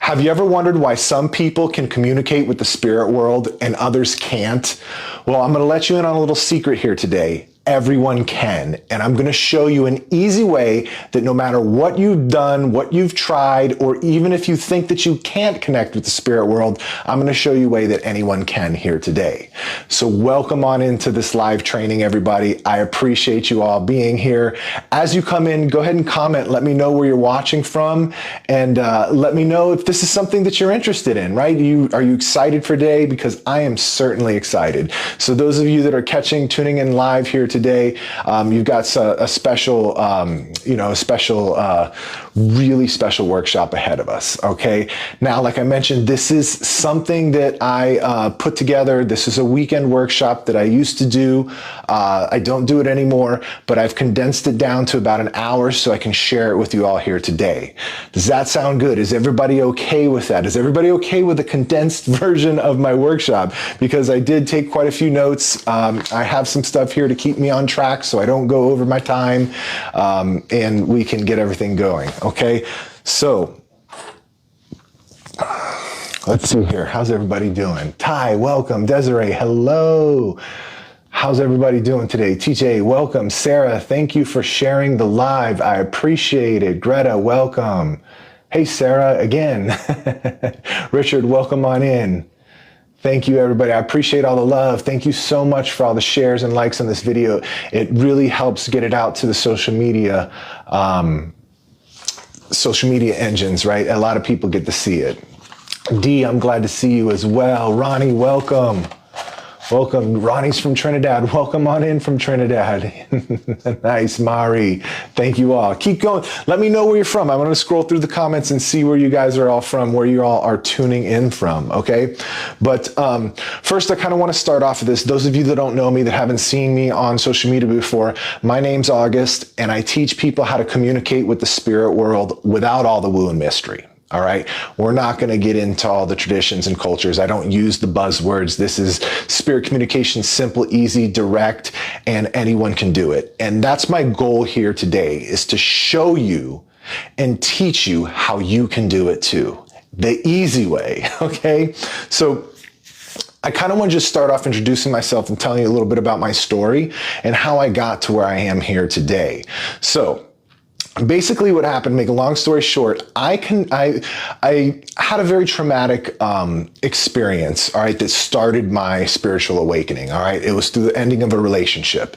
Have you ever wondered why some people can communicate with the spirit world and others can't? Well, I'm going to let you in on a little secret here today. Everyone can. And I'm going to show you an easy way that no matter what you've done, what you've tried, or even if you think that you can't connect with the spirit world, I'm going to show you a way that anyone can here today. So welcome on into this live training, everybody. I appreciate you all being here. As you come in, go ahead and comment. Let me know where you're watching from, and let me know if this is something that you're interested in, right? Are you excited for today? Because I am certainly excited. So those of you that are tuning in live here today, you've got a special, really special workshop ahead of us. Okay. Now, like I mentioned, this is something that I put together. This is a weekend workshop that I used to do. I don't do it anymore, but I've condensed it down to about an hour so I can share it with you all here today. Does that sound good? Is everybody okay with that? Is everybody okay with the condensed version of my workshop? Because I did take quite a few notes. I have some stuff here to keep me on track so I don't go over my time, and we can get everything going. Okay, so let's see here. How's everybody doing? Ty, welcome. Desiree, hello. How's everybody doing today? TJ, welcome. Sarah, thank you for sharing the live. I appreciate it. Greta, welcome. Hey, Sarah, again. Richard, welcome on in. Thank you, everybody. I appreciate all the love. Thank you so much for all the shares and likes on this video. It really helps get it out to the social media engines, right? A lot of people get to see it. Dee, I'm glad to see you as well. Ronnie, welcome. Welcome. Ronnie's from Trinidad. Welcome on in from Trinidad. Nice, Mari. Thank you all. Keep going. Let me know where you're from. I'm going to scroll through the comments and see where you guys are all from, where you all are tuning in from, okay? But first, I kind of want to start off with this. Those of you that don't know me, that haven't seen me on social media before, my name's August, and I teach people how to communicate with the spirit world without all the woo and mystery. All right. We're not going to get into all the traditions and cultures. I don't use the buzzwords. This is spirit communication, simple, easy, direct, and anyone can do it. And that's my goal here today, is to show you and teach you how you can do it too. The easy way. Okay. So I kind of want to just start off introducing myself and telling you a little bit about my story and how I got to where I am here today. So basically what happened, make a long story short, I had a very traumatic experience, all right, that started my spiritual awakening, all right? It was through the ending of a relationship.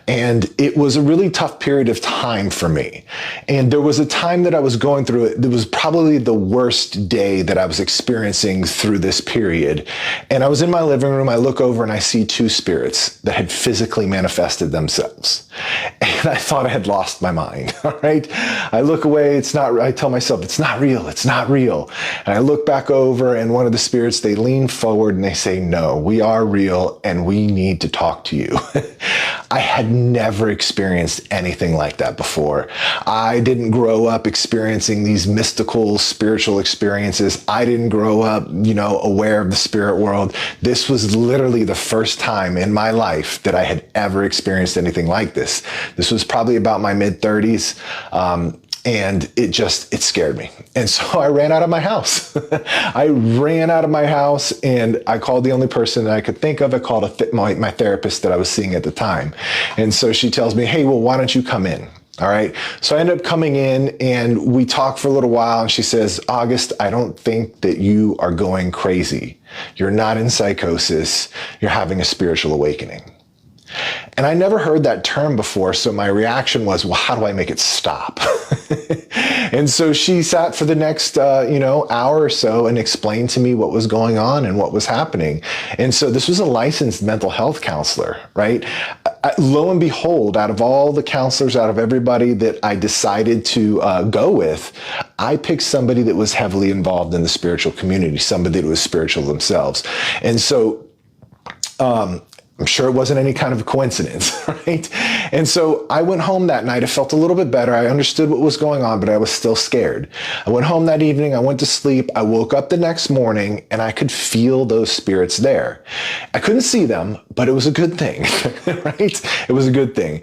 And it was a really tough period of time for me. And there was a time that I was going through it. It was probably the worst day that I was experiencing through this period. And I was in my living room. I look over and I see two spirits that had physically manifested themselves. And I thought I had lost my mind, all right? I look away, I tell myself, it's not real, it's not real. And I look back over, and one of the spirits, they lean forward and they say, no, we are real and we need to talk to you. I had never experienced anything like that before. I didn't grow up experiencing these mystical, spiritual experiences. I didn't grow up, aware of the spirit world. This was literally the first time in my life that I had ever experienced anything like this. This was probably about my mid-30s. And it scared me. And so I ran out of my house. I ran out of my house, and I called the only person that I could think of. I called my therapist that I was seeing at the time. And so she tells me, hey, well, why don't you come in? All right. So I ended up coming in, and we talked for a little while, and she says, August, I don't think that you are going crazy. You're not in psychosis. You're having a spiritual awakening. And I never heard that term before, so my reaction was, well, how do I make it stop? And so she sat for the next, hour or so and explained to me what was going on and what was happening. And so this was a licensed mental health counselor, right? Lo and behold, out of all the counselors, out of everybody that I decided to go with, I picked somebody that was heavily involved in the spiritual community, somebody that was spiritual themselves. And so, I'm sure it wasn't any kind of coincidence, right? And so I went home that night. I felt a little bit better. I understood what was going on, but I was still scared. I went home that evening. I went to sleep. I woke up the next morning and I could feel those spirits there. I couldn't see them, but it was a good thing, right? It was a good thing.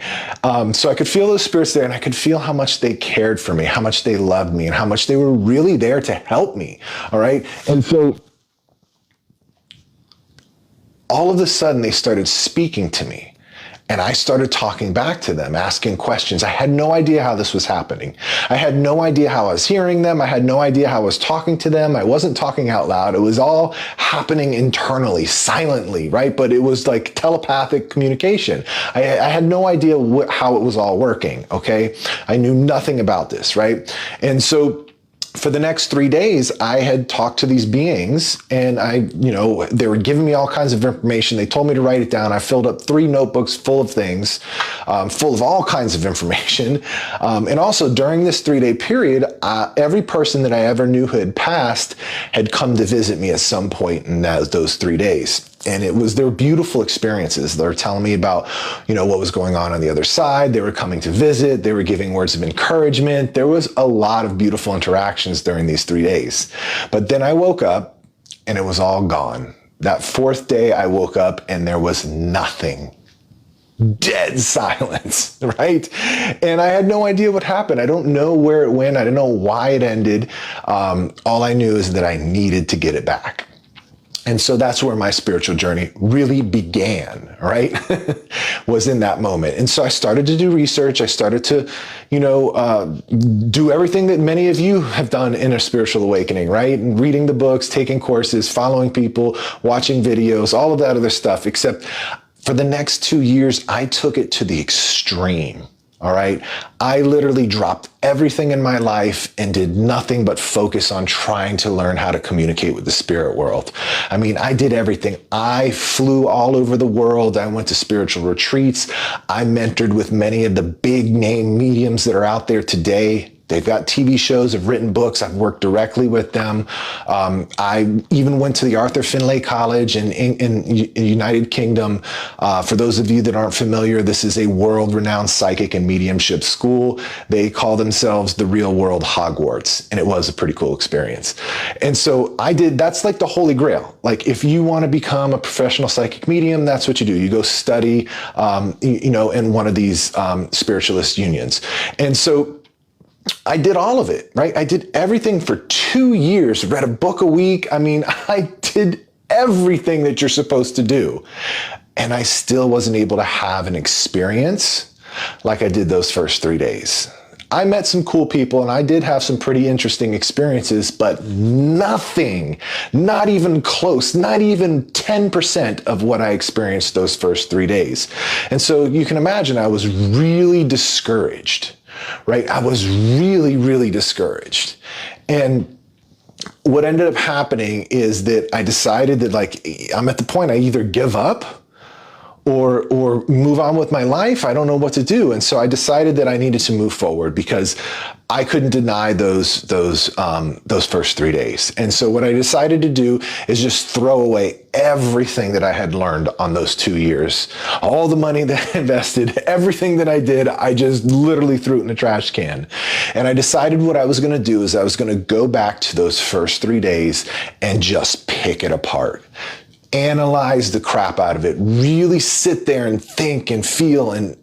So I could feel those spirits there, and I could feel how much they cared for me, how much they loved me, and how much they were really there to help me. All right. And so all of a sudden they started speaking to me. And I started talking back to them, asking questions. I had no idea how this was happening. I had no idea how I was hearing them. I had no idea how I was talking to them. I wasn't talking out loud. It was all happening internally, silently, right? But it was like telepathic communication. I had no idea how it was all working, okay? I knew nothing about this, right? And so for the next 3 days, I had talked to these beings, and they were giving me all kinds of information. They told me to write it down. I filled up 3 notebooks full of things, full of all kinds of information. And also during this 3-day period, every person that I ever knew who had passed had come to visit me at some point in those 3 days. And they were beautiful experiences. They were telling me about, what was going on the other side. They were coming to visit. They were giving words of encouragement. There was a lot of beautiful interactions during these 3 days. But then I woke up and it was all gone. That 4th day I woke up and there was nothing. Dead silence, right? And I had no idea what happened. I don't know where it went. I don't know why it ended. All I knew is that I needed to get it back. And so that's where my spiritual journey really began, right? Was in that moment. And so I started to do research. I started to, do everything that many of you have done in a spiritual awakening, right? And reading the books, taking courses, following people, watching videos, all of that other stuff. Except for the next 2 years, I took it to the extreme. All right. I literally dropped everything in my life and did nothing but focus on trying to learn how to communicate with the spirit world. I mean, I did everything. I flew all over the world. I went to spiritual retreats. I mentored with many of the big name mediums that are out there today. They've got TV shows, have written books. I've worked directly with them. I even went to the Arthur Finlay College in United Kingdom. For those of you that aren't familiar, this is a world-renowned psychic and mediumship school. They call themselves the real world Hogwarts, and it was a pretty cool experience. And so that's like the holy grail. Like if you want to become a professional psychic medium, that's what you do. You go study, in one of these spiritualist unions. And so I did all of it, right? I did everything for 2 years, read a book a week. I mean, I did everything that you're supposed to do. And I still wasn't able to have an experience like I did those first 3 days. I met some cool people and I did have some pretty interesting experiences, but nothing, not even close, not even 10% of what I experienced those first 3 days. And so you can imagine I was really discouraged. Right? I was really, really discouraged. And what ended up happening is that I decided that I'm at the point I either give up or move on with my life. I don't know what to do. And so I decided that I needed to move forward because I couldn't deny those first 3 days. And so what I decided to do is just throw away everything that I had learned on those 2 years. All the money that I invested, everything that I did, I just literally threw it in a trash can. And I decided what I was going to do is I was going to go back to those first 3 days and just pick it apart. Analyze the crap out of it, really sit there and think and feel and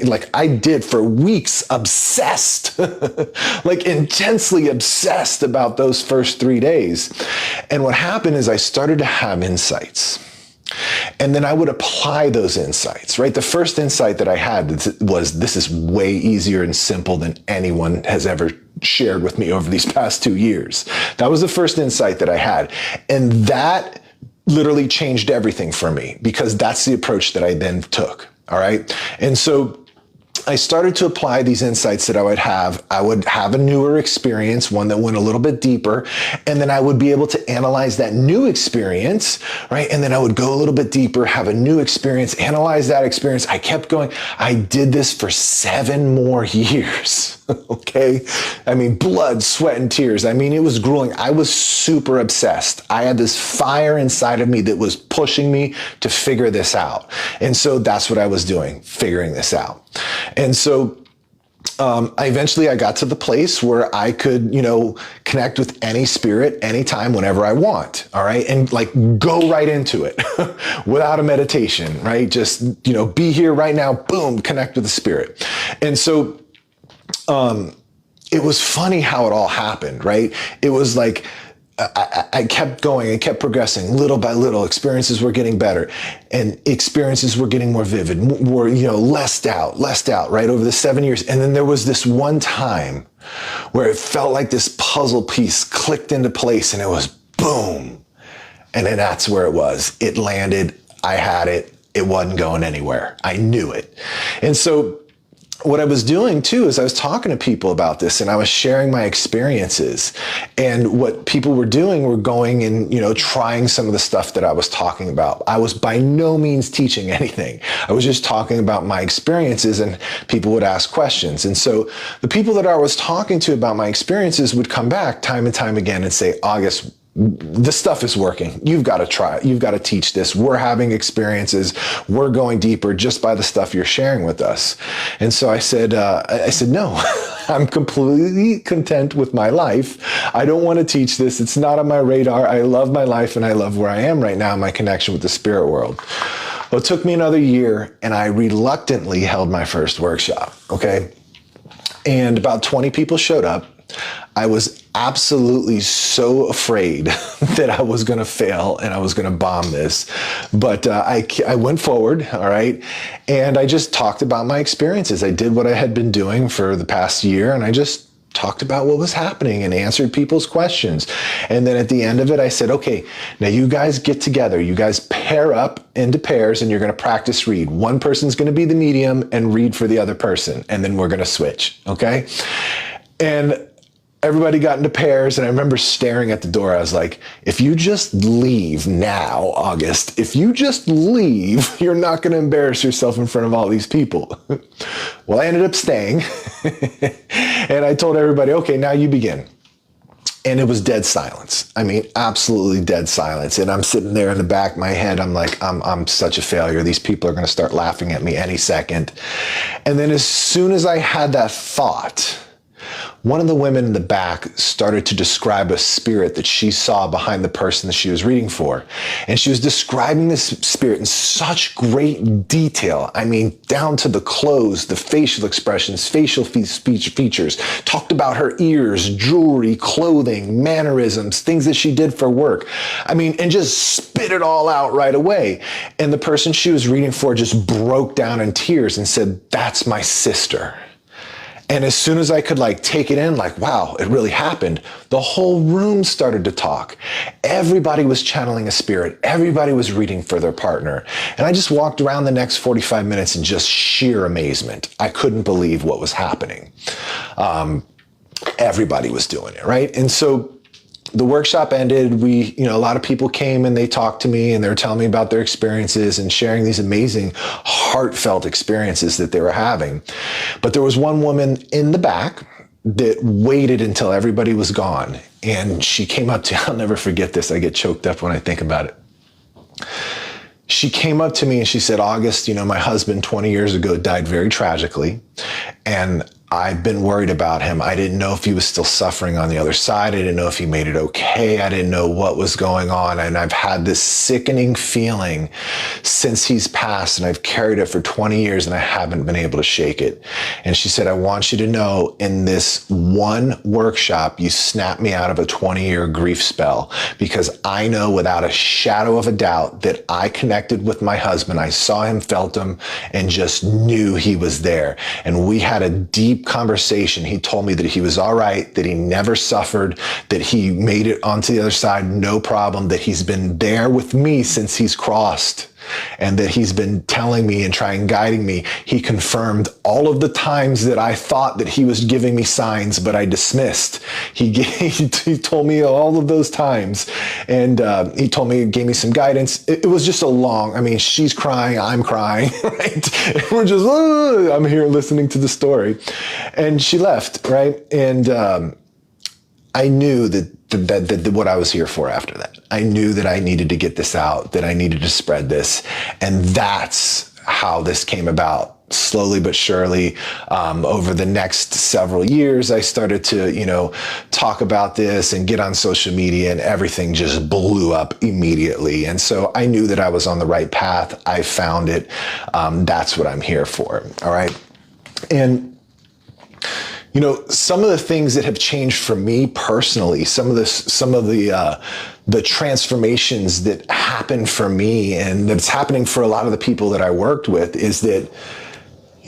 like I did for weeks, obsessed, like intensely obsessed about those first 3 days. And what happened is I started to have insights. And then I would apply those insights, right? The first insight that I had was this is way easier and simple than anyone has ever shared with me over these past 2 years. That was the first insight that I had. And that literally changed everything for me because that's the approach that I then took. All right. And so I started to apply these insights that I would have. I would have a newer experience, one that went a little bit deeper, and then I would be able to analyze that new experience, right? And then I would go a little bit deeper, have a new experience, analyze that experience. I kept going. I did this for 7 more years, okay? I mean, blood, sweat, and tears. I mean, it was grueling. I was super obsessed. I had this fire inside of me that was pushing me to figure this out. And so that's what I was doing, figuring this out. And so I got to the place where I could, connect with any spirit, anytime, whenever I want. All right. And like go right into it without a meditation, right? Just, be here right now, boom, connect with the spirit. And so, it was funny how it all happened, right? It was like, I kept going and kept progressing little by little. Experiences were getting better and experiences were getting more vivid, more, less doubt, right? Over the 7 years. And then there was this one time where it felt like this puzzle piece clicked into place and it was boom. And then that's where it was. It landed. I had it. It wasn't going anywhere. I knew it. And so what I was doing too is I was talking to people about this and I was sharing my experiences, and what people were doing were going and, trying some of the stuff that I was talking about. I was by no means teaching anything. I was just talking about my experiences, and people would ask questions. And so the people that I was talking to about my experiences would come back time and time again and say, August, this stuff is working. You've got to try it. You've got to teach this. We're having experiences. We're going deeper just by the stuff you're sharing with us. And so I said, no, I'm completely content with my life. I don't want to teach this. It's not on my radar. I love my life and I love where I am right now, my connection with the spirit world. Well, it took me another year and I reluctantly held my first workshop. Okay. And about 20 people showed up. I was absolutely so afraid that I was going to fail and I was going to bomb this. But I went forward, all right, and I just talked about my experiences. I did what I had been doing for the past year, and I just talked about what was happening and answered people's questions. And then at the end of it, I said, okay, now you guys get together. You guys pair up into pairs and you're going to practice read. One person's going to be the medium and read for the other person, and then we're going to switch, okay? And everybody got into pairs, and I remember staring at the door. I was like, if you just leave now, August, if you just leave, you're not going to embarrass yourself in front of all these people. Well, I ended up staying, and I told everybody, okay, now you begin. And it was dead silence. I mean, absolutely dead silence. And I'm sitting there in the back of my head. I'm like, I'm such a failure. These people are going to start laughing at me any second. And then as soon as I had that thought, one of the women in the back started to describe a spirit that she saw behind the person that she was reading for. And she was describing this spirit in such great detail. I mean, down to the clothes, the facial expressions, facial features, talked about her ears, jewelry, clothing, mannerisms, things that she did for work. I mean, and just spit it all out right away. And the person she was reading for just broke down in tears and said, "That's my sister." And as soon as I could take it in, wow, it really happened, the whole room started to talk. Everybody was channeling a spirit. Everybody was reading for their partner. And I just walked around the next 45 minutes in just sheer amazement. I couldn't believe what was happening. Everybody was doing it, right? And so the workshop ended. A lot of people came and they talked to me and they were telling me about their experiences and sharing these amazing heartfelt experiences that they were having. But there was one woman in the back that waited until everybody was gone. And she came up to, I'll never forget this. I get choked up when I think about it. She came up to me and she said, "August, my husband 20 years ago died very tragically. And I've been worried about him. I didn't know if he was still suffering on the other side. I didn't know if he made it okay. I didn't know what was going on. And I've had this sickening feeling since he's passed, and I've carried it for 20 years and I haven't been able to shake it." And she said, "I want you to know, in this one workshop, you snapped me out of a 20-year grief spell, because I know without a shadow of a doubt that I connected with my husband. I saw him, felt him, and just knew he was there. And we had a deep conversation. He told me that he was all right, that he never suffered, that he made it onto the other side, no problem, that he's been there with me since he's crossed. and that he's been telling me and trying guiding me. He confirmed all of the times that I thought that he was giving me signs, but I dismissed. He told me all of those times, and he gave me some guidance. It was just she's crying, I'm crying, right? And we're just, I'm here listening to the story. And she left, right? And I knew that what I was here for after that. I knew that I needed to get this out, that I needed to spread this. And that's how this came about. Slowly but surely, over the next several years, I started to, talk about this and get on social media, and everything just blew up immediately. And so I knew that I was on the right path. I found it. That's what I'm here for. All right. And some of the things that have changed for me personally, some of the transformations that happened for me, and that's happening for a lot of the people that I worked with, is that,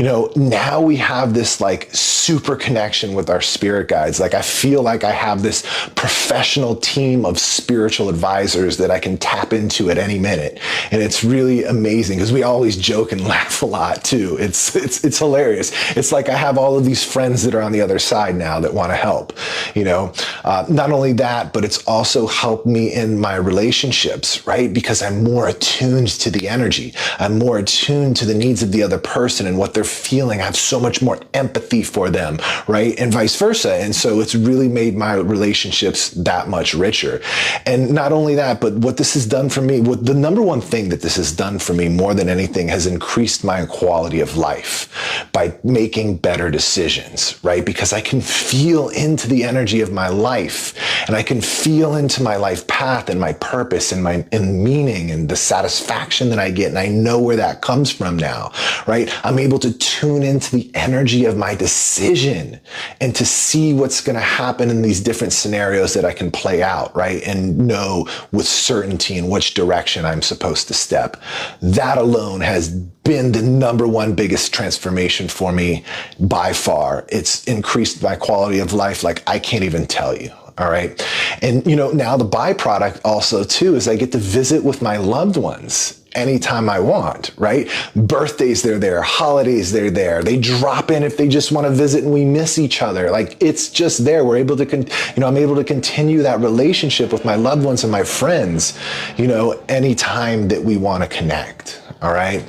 now we have this like super connection with our spirit guides. Like I feel like I have this professional team of spiritual advisors that I can tap into at any minute. And it's really amazing because we always joke and laugh a lot too. It's hilarious. It's like I have all of these friends that are on the other side now that want to help, not only that, but it's also helped me in my relationships, right? Because I'm more attuned to the energy. I'm more attuned to the needs of the other person and what they're feeling. I have so much more empathy for them, right? And vice versa. And so it's really made my relationships that much richer. And not only that, but what this has done for me, the number one thing that this has done for me more than anything has increased my quality of life by making better decisions, right? Because I can feel into the energy of my life, and I can feel into my life path and my purpose and my meaning and the satisfaction that I get. And I know where that comes from now, right? I'm able to tune into the energy of my decision and to see what's going to happen in these different scenarios that I can play out, right? And know with certainty in which direction I'm supposed to step. That alone has been the number one biggest transformation for me by far. It's increased my quality of life like I can't even tell you. All right. And, now the byproduct also too is I get to visit with my loved ones anytime I want, right? Birthdays, they're there. Holidays, they're there. They drop in if they just want to visit and we miss each other. Like it's just there. We're able to, I'm able to continue that relationship with my loved ones and my friends, anytime that we want to connect. All right.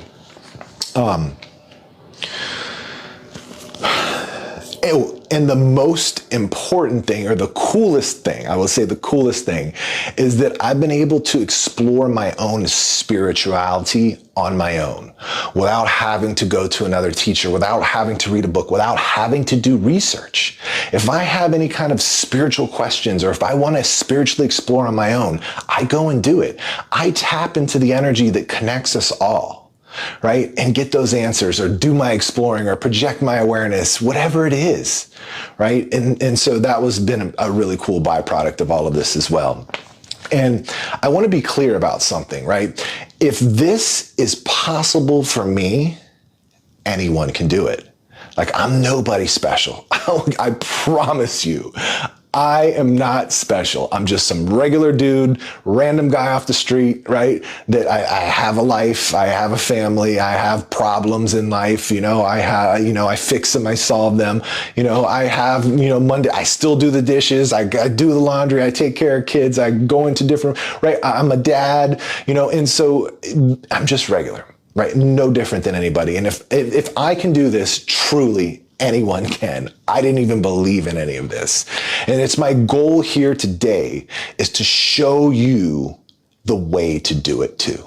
And the most important thing, or the coolest thing, I will say the coolest thing, is that I've been able to explore my own spirituality on my own without having to go to another teacher, without having to read a book, without having to do research. If I have any kind of spiritual questions, or if I want to spiritually explore on my own, I go and do it. I tap into the energy that connects us all. Right? And get those answers, or do my exploring, or project my awareness, whatever it is. Right? And so that was been a really cool byproduct of all of this as well. And I want to be clear about something, right? If this is possible for me, anyone can do it. Like I'm nobody special. I promise you. I am not special. I'm just some regular dude, random guy off the street, right? That I have a life, I have a family, I have problems in life, I fix them, I solve them, I have, Monday, I still do the dishes, I do the laundry, I take care of kids, I go into different, right? I'm a dad, and so I'm just regular, right? No different than anybody. And if I can do this, truly, anyone can. I didn't even believe in any of this. And it's my goal here today is to show you the way to do it too.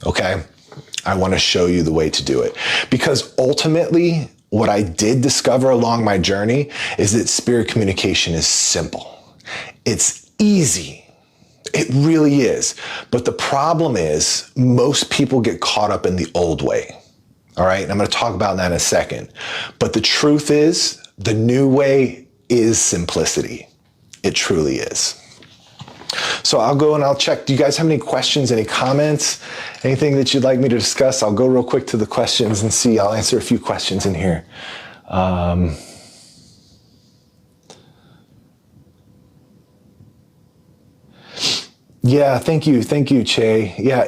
Okay? I want to show you the way to do it. Because ultimately, what I did discover along my journey is that spirit communication is simple. It's easy. It really is. But the problem is most people get caught up in the old way. All right. And I'm going to talk about that in a second. But the truth is, the new way is simplicity. It truly is. So I'll go and I'll check. Do you guys have any questions, any comments, anything that you'd like me to discuss? I'll go real quick to the questions and see. I'll answer a few questions in here. Yeah, thank you, Che. Yeah,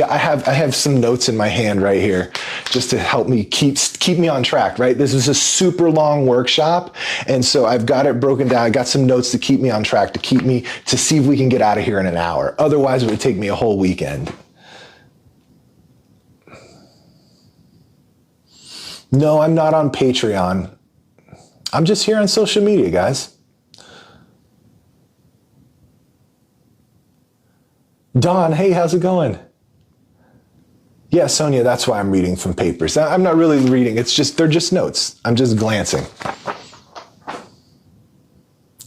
I have some notes in my hand right here, just to help me keep me on track. Right, this is a super long workshop, and so I've got it broken down. I got some notes to keep me on track, to see if we can get out of here in an hour. Otherwise, it would take me a whole weekend. No, I'm not on Patreon. I'm just here on social media, guys. Don, hey, how's it going? Yeah, Sonia, that's why I'm reading from papers. I'm not really reading. They're just notes. I'm just glancing.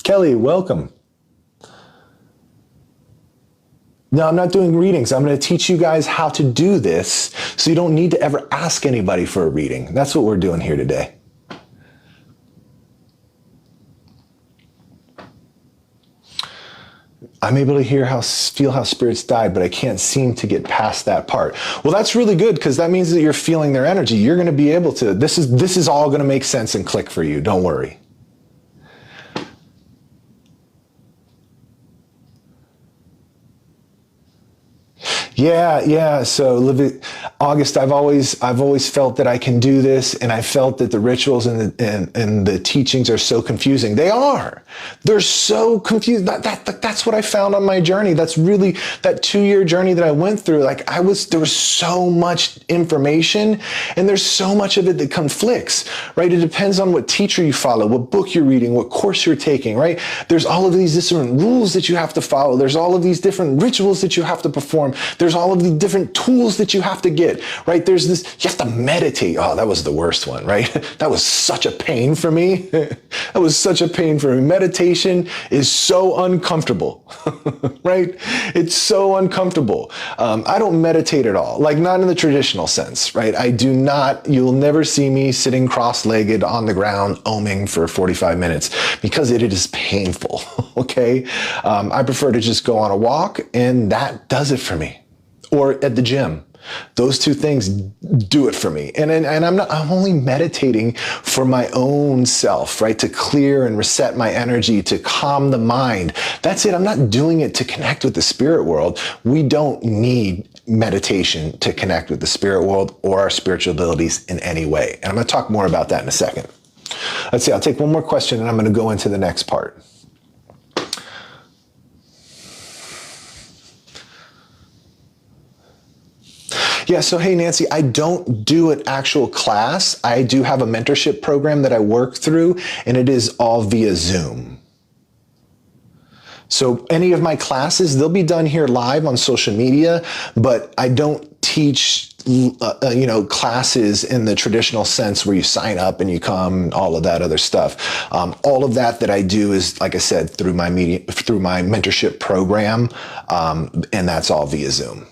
Kelly, welcome. No, I'm not doing readings. I'm going to teach you guys how to do this so you don't need to ever ask anybody for a reading. That's what we're doing here today. I'm able to feel how spirits died, but I can't seem to get past that part. Well, that's really good, because that means that you're feeling their energy. You're going to be able to, this is all going to make sense and click for you. Don't worry. Yeah. So, August, I've always felt that I can do this, and I felt that the rituals and the teachings are so confusing. They are. They're so confused. That's what I found on my journey. That's really that 2-year journey that I went through. There was so much information, and there's so much of it that conflicts, right? It depends on what teacher you follow, what book you're reading, what course you're taking, right? There's all of these different rules that you have to follow. There's all of these different rituals that you have to perform. There's all of the different tools that you have to get, right? There's this, you have to meditate. Oh, that was the worst one, right? That was such a pain for me. That was such a pain for me. Meditation is so uncomfortable, right? It's so uncomfortable. I don't meditate at all, not in the traditional sense, right? I do not, you'll never see me sitting cross-legged on the ground, oming for 45 minutes, because it is painful, okay? I prefer to just go on a walk, and that does it for me. Or at the gym. Those two things do it for me. And I'm only meditating for my own self, right? To clear and reset my energy, to calm the mind. That's it. I'm not doing it to connect with the spirit world. We don't need meditation to connect with the spirit world or our spiritual abilities in any way. And I'm going to talk more about that in a second. Let's see. I'll take one more question, and I'm going to go into the next part. Yeah, so hey, Nancy, I don't do an actual class. I do have a mentorship program that I work through, and it is all via Zoom. So any of my classes, they'll be done here live on social media, but I don't teach classes in the traditional sense where you sign up and you come, all of that other stuff. All of that I do is, like I said, through my mentorship program, and that's all via Zoom.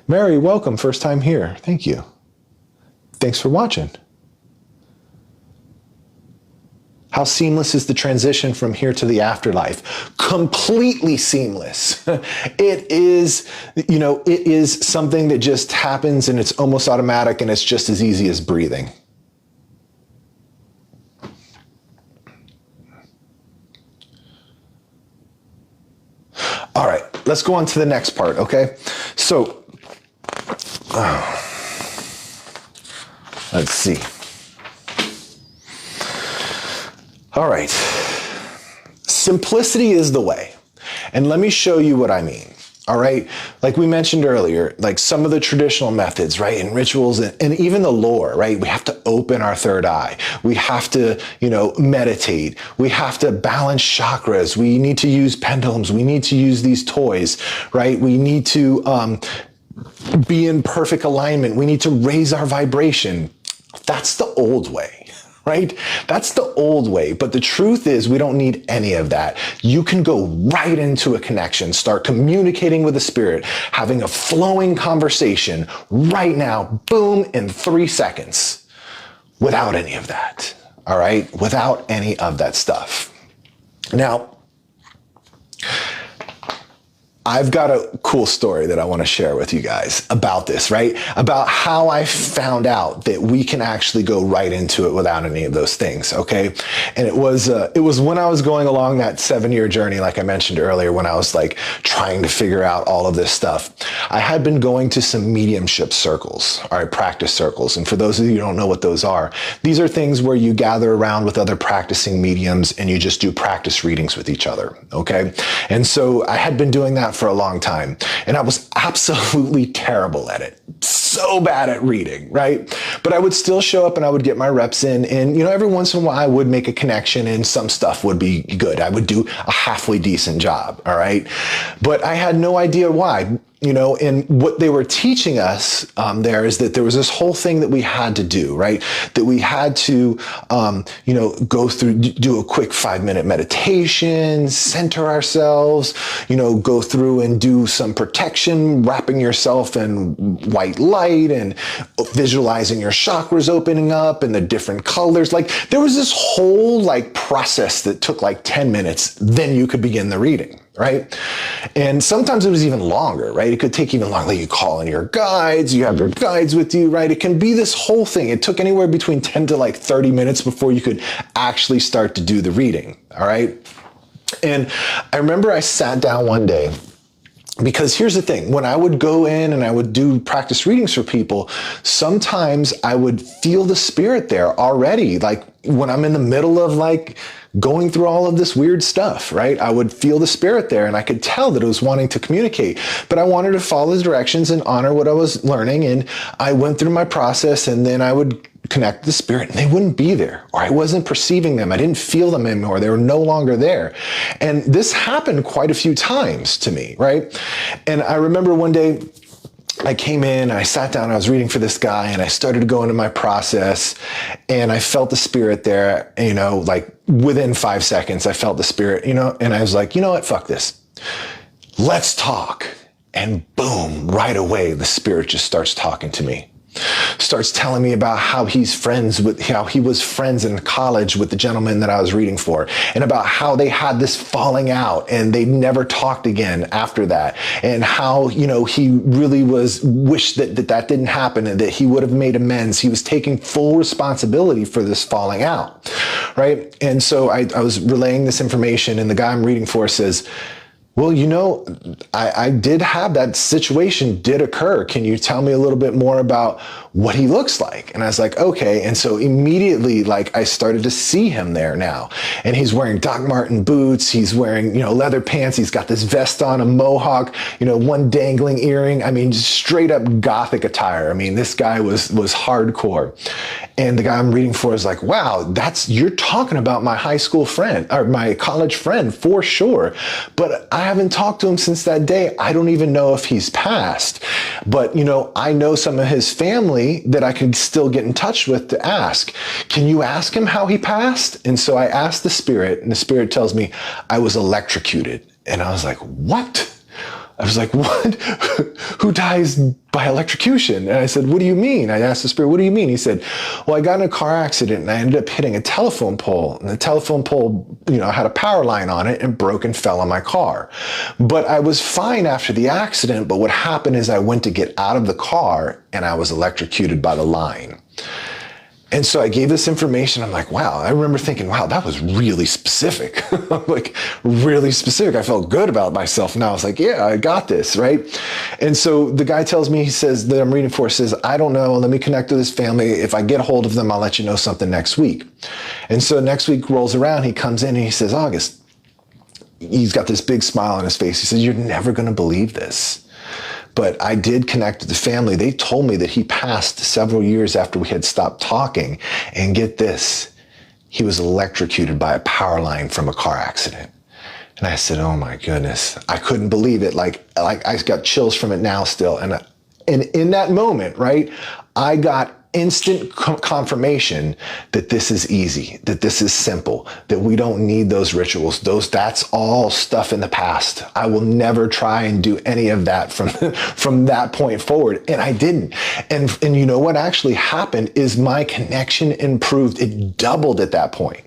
Mary, welcome. First time here. Thank you. Thanks for watching. How seamless is the transition from here to the afterlife? Completely seamless. It is something that just happens, and it's almost automatic, and it's just as easy as breathing. All right, let's go on to the next part, okay? So, let's see. All right. Simplicity is the way. And let me show you what I mean. All right. Like we mentioned earlier, some of the traditional methods, right? And rituals and even the lore, right? We have to open our third eye. We have to, meditate. We have to balance chakras. We need to use pendulums. We need to use these toys, right? We need to, be in perfect alignment. We need to raise our vibration. That's the old way, right? That's the old way. But the truth is, we don't need any of that. You can go right into a connection, start communicating with the spirit, having a flowing conversation right now, boom, in 3 seconds, without any of that. All right? Without any of that stuff. Now, I've got a cool story that I want to share with you guys about this, right? About how I found out that we can actually go right into it without any of those things, okay? And it was when I was going along that 7-year journey, like I mentioned earlier, when I was like trying to figure out all of this stuff. I had been going to some mediumship circles, all right, practice circles. And for those of you who don't know what those are, these are things where you gather around with other practicing mediums and you just do practice readings with each other, okay? And so I had been doing that for a long time, and I was absolutely terrible at it. So bad at reading, right? But I would still show up and I would get my reps in, and every once in a while I would make a connection and some stuff would be good. I would do a halfway decent job, all right? But I had no idea why. And what they were teaching us there is that there was this whole thing that we had to do, right? That we had to, go through, do a quick 5-minute meditation, center ourselves, go through and do some protection, wrapping yourself in white light and visualizing your chakras opening up and the different colors. Like there was this whole process that took 10 minutes. Then you could begin the reading. Right? And sometimes it was even longer, right? It could take even longer. You call in your guides, you have your guides with you, right? It can be this whole thing. It took anywhere between 10 to 30 minutes before you could actually start to do the reading. All right. And I remember I sat down one day, because here's the thing, when I would go in and I would do practice readings for people, sometimes I would feel the spirit there already. Like when I'm in the middle of going through all of this weird stuff, right? I would feel the spirit there and I could tell that it was wanting to communicate, but I wanted to follow the directions and honor what I was learning. And I went through my process, and then I would connect to the spirit and they wouldn't be there, or I wasn't perceiving them. I didn't feel them anymore. They were no longer there. And this happened quite a few times to me, right? And I remember one day I came in, I sat down, I was reading for this guy, and I started to go into my process, and I felt the spirit there, within 5 seconds, I felt the spirit, and I was like, you know what, fuck this. Let's talk. And boom, right away, the spirit just starts talking to me. Starts telling me about how he was friends in college with the gentleman that I was reading for, and about how they had this falling out and they never talked again after that, and how, he really wished that didn't happen and that he would have made amends. He was taking full responsibility for this falling out, right? And so I was relaying this information, and the guy I'm reading for says, well, I did have that situation did occur. Can you tell me a little bit more about what he looks like? And I was like, okay. And so immediately, I started to see him there now. And he's wearing Doc Marten boots. He's wearing, leather pants. He's got this vest on, a mohawk, one dangling earring. I mean, just straight up gothic attire. I mean, this guy was hardcore. And the guy I'm reading for is like, wow, you're talking about my high school friend or my college friend for sure. But I haven't talked to him since that day. I don't even know if he's passed. But, I know some of his family that I can still get in touch with to ask. Can you ask him how he passed? And so I asked the spirit, and the spirit tells me I was electrocuted. And I was like, what? I was like, what? Who dies by electrocution? And I said, what do you mean? I asked the spirit, what do you mean? He said, well, I got in a car accident and I ended up hitting a telephone pole. And the telephone pole, had a power line on it and broke and fell on my car. But I was fine after the accident. But what happened is I went to get out of the car and I was electrocuted by the line. And so I gave this information. I'm like, wow. I remember thinking, wow, that was really specific. Really specific. I felt good about myself. And I was like, yeah, I got this, right? And so the guy tells me, he says, that I'm reading for, says, I don't know. Let me connect with his family. If I get a hold of them, I'll let you know something next week. And so next week rolls around. He comes in and he says, August, he's got this big smile on his face. He says, you're never going to believe this. But I did connect with the family. They told me that he passed several years after we had stopped talking. And get this, he was electrocuted by a power line from a car accident. And I said, oh my goodness, I couldn't believe it. Like I got chills from it now still. And in that moment, right, I got instant confirmation that this is easy, that this is simple, that we don't need those rituals. That's all stuff in the past. I will never try and do any of that from that point forward. And I didn't. And you know what actually happened is my connection improved. It doubled at that point.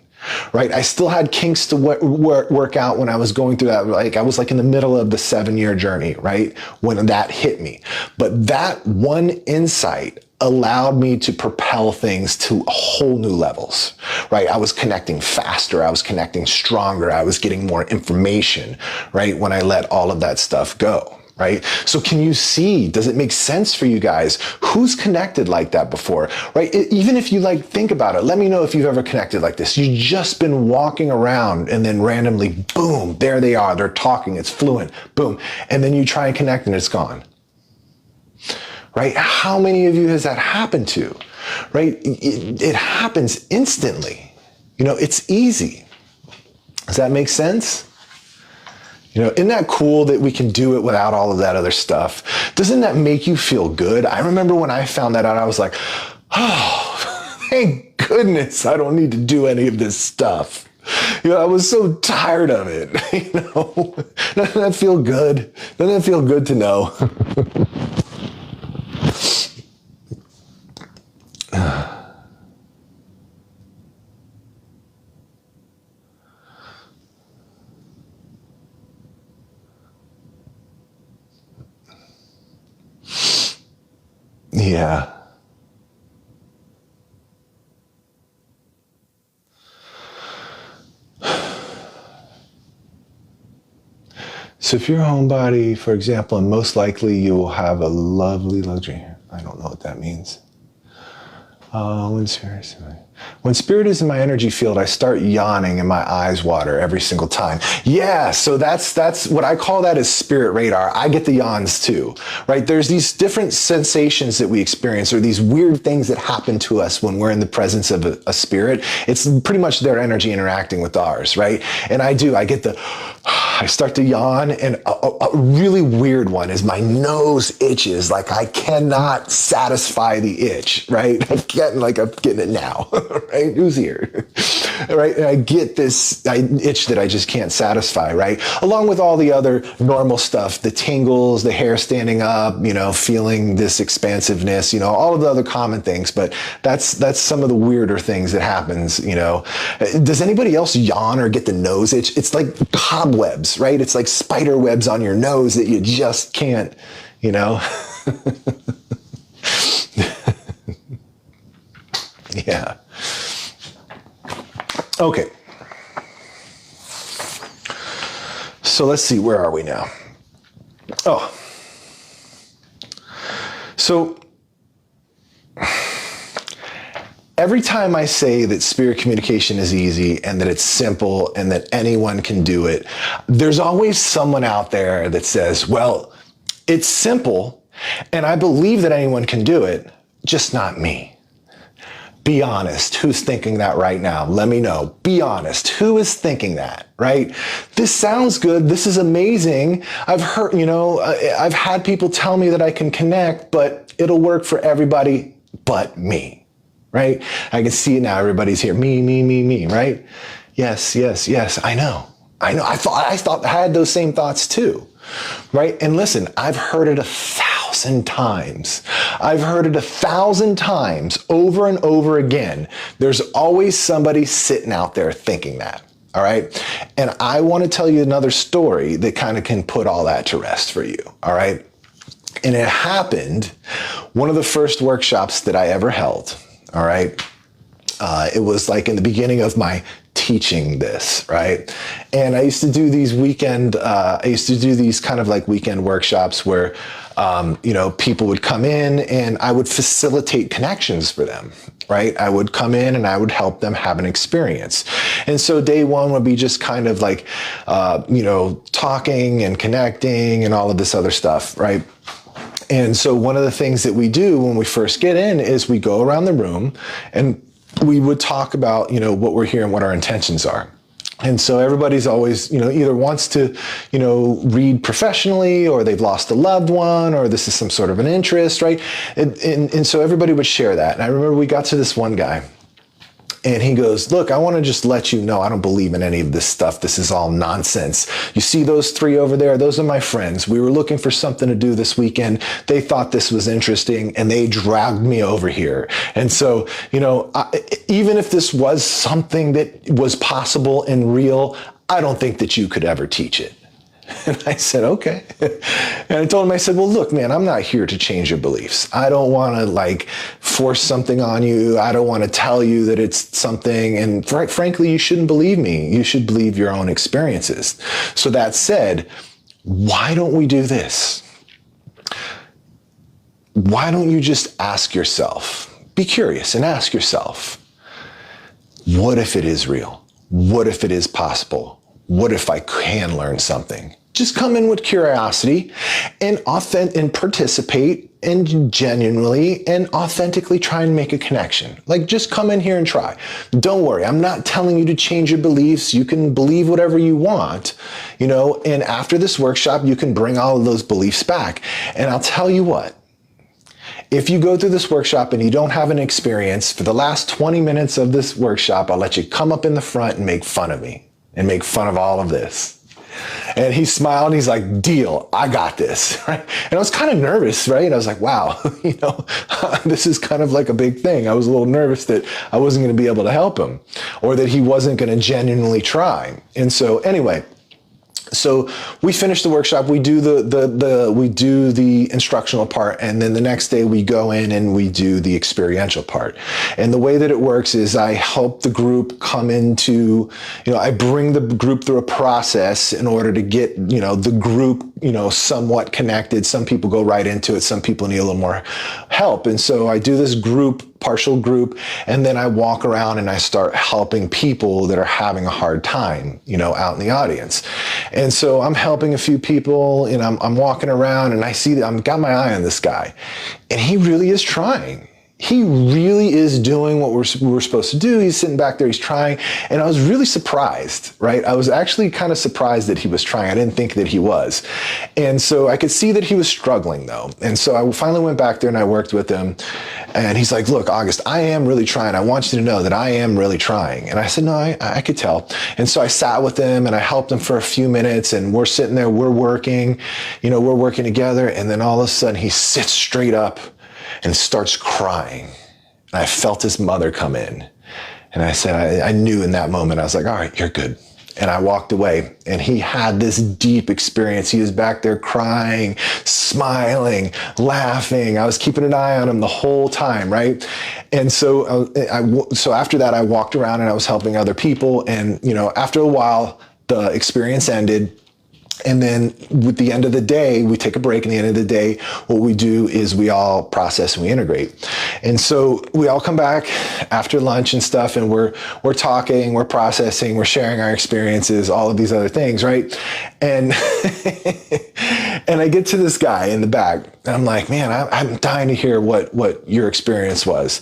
right? I still had kinks to work out when I was going through that. Like I was like in the middle of the 7-year journey, right? When that hit me. But that one insight allowed me to propel things to whole new levels, right? I was connecting faster. I was connecting stronger. I was getting more information, right? When I let all of that stuff go. Right? So can you see, does it make sense for you guys? Who's connected like that before, right? Even if you like think about it, let me know if you've ever connected like this. You've just been walking around and then randomly, boom, there they are. They're talking, it's fluent, boom. And then you try and connect and it's gone, right? How many of you has that happened to, right? It happens instantly. You know, it's easy. Does that make sense? You know, isn't that cool that we can do it without all of that other stuff? Doesn't that make you feel good? I remember when I found that out, I was like, oh, thank goodness I don't need to do any of this stuff. You know, I was so tired of it. You know, doesn't that feel good? Doesn't that feel good to know? Yeah. So if you're a homebody, for example, and most likely you will have a lovely luxury. I don't know what that means. When spirit is in my energy field, I start yawning and my eyes water every single time. Yeah, so that's what I call that is spirit radar. I get the yawns too, right? There's these different sensations that we experience or these weird things that happen to us when we're in the presence of a spirit. It's pretty much their energy interacting with ours, right? And I start to yawn, and a really weird one is my nose itches. Like I cannot satisfy the itch, right? I'm getting it now, right? Who's here, right? And I get this itch that I just can't satisfy, right? Along with all the other normal stuff, the tingles, the hair standing up, you know, feeling this expansiveness, you know, all of the other common things. But that's some of the weirder things that happens, you know. Does anybody else yawn or get the nose itch? It's like cobwebs, right? It's like spider webs on your nose that you just can't, you know. Yeah. Okay. So let's see, where are we now? Oh. So every time I say that spirit communication is easy and that it's simple and that anyone can do it, there's always someone out there that says, well, it's simple and I believe that anyone can do it, just not me. Be honest. Who's thinking that right now? Let me know. Be honest. Who is thinking that, right? This sounds good. This is amazing. I've heard, you know, I've had people tell me that I can connect, but it'll work for everybody but me, right? I can see it now. Everybody's here. Me, right? Yes. I know. I thought I had those same thoughts too, right? And listen, I've heard it 1,000 times. I've heard it 1,000 times over and over again. There's always somebody sitting out there thinking that. All right. And I want to tell you another story that kind of can put all that to rest for you. All right. And it happened one of the first workshops that I ever held. All right. It was like in the beginning of my teaching this, right? And I used to do these kind of like weekend workshops where, you know, people would come in and I would facilitate connections for them, right? I would come in and I would help them have an experience. And so day one would be just kind of like, you know, talking and connecting and all of this other stuff, right? And so one of the things that we do when we first get in is we go around the room and we would talk about, you know, what we're here and what our intentions are. And so everybody's always, you know, either wants to, you know, read professionally or they've lost a loved one or this is some sort of an interest, right? And so everybody would share that. And I remember we got to this one guy And he goes, look, I want to just let you know I don't believe in any of this stuff. This is all nonsense. You see those 3 over there? Those are my friends. We were looking for something to do this weekend. They thought this was interesting and they dragged me over here. And so, even if this was something that was possible and real, I don't think that you could ever teach it. And I said, okay. And I told him, I said, well, look, man, I'm not here to change your beliefs. I don't want to force something on you. I don't want to tell you that it's something. And frankly, you shouldn't believe me. You should believe your own experiences. So that said, why don't we do this? Why don't you just ask yourself, be curious and ask yourself, what if it is real? What if it is possible? What if I can learn something? Just come in with curiosity and participate and genuinely and authentically try and make a connection. Just come in here and try. Don't worry. I'm not telling you to change your beliefs. You can believe whatever you want, and after this workshop, you can bring all of those beliefs back. And I'll tell you what, if you go through this workshop and you don't have an experience, for the last 20 minutes of this workshop, I'll let you come up in the front and make fun of me. And make fun of all of this. And he smiled and he's like, deal, I got this, right? And I was kind of nervous, right? I was like, wow, this is kind of like a big thing. I was a little nervous that I wasn't going to be able to help him or that he wasn't going to genuinely try. And so anyway, so we finish the workshop, we do the instructional part, and then the next day we go in and we do the experiential part. And the way that it works is I help the group come into, I bring the group through a process in order to get, the group, somewhat connected. Some people go right into it. Some people need a little more help. And so I do this partial group, and then I walk around and I start helping people that are having a hard time, out in the audience. And so I'm helping a few people, and I'm walking around and I see that I've got my eye on this guy, and he really is trying. He really is doing what we're supposed to do. He's sitting back there, he's trying. And I was really surprised, right? I was actually kind of surprised that he was trying. I didn't think that he was. And so I could see that he was struggling though. And so I finally went back there and I worked with him. And he's like, look, August, I am really trying. I want you to know that I am really trying. And I said, no, I could tell. And so I sat with him and I helped him for a few minutes, and we're sitting there, we're working together. And then all of a sudden he sits straight up and starts crying. And I felt his mother come in. And I said, I knew in that moment, I was like, all right, you're good. And I walked away, and he had this deep experience. He was back there crying, smiling, laughing. I was keeping an eye on him the whole time, right? And so so after that, I walked around and I was helping other people. And, after a while, the experience ended. And then with the end of the day, we take a break. And the end of the day, what we do is we all process and we integrate. And so we all come back after lunch and stuff, and we're talking, we're processing, we're sharing our experiences, all of these other things, right? And and I get to this guy in the back, and I'm like, man, I'm dying to hear what your experience was.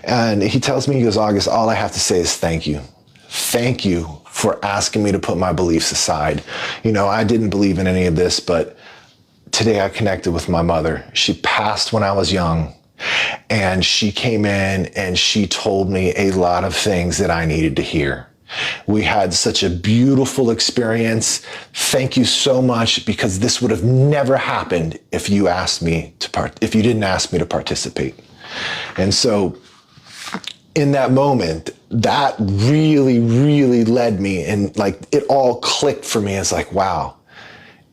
And he tells me, he goes, August, all I have to say is thank you. Thank you for asking me to put my beliefs aside. I didn't believe in any of this, but today I connected with my mother. She passed when I was young, and she came in and she told me a lot of things that I needed to hear. We had such a beautiful experience. Thank you so much, because this would have never happened if you didn't ask me to participate. And so in that moment, that really, really led me, and it all clicked for me. It's like, wow,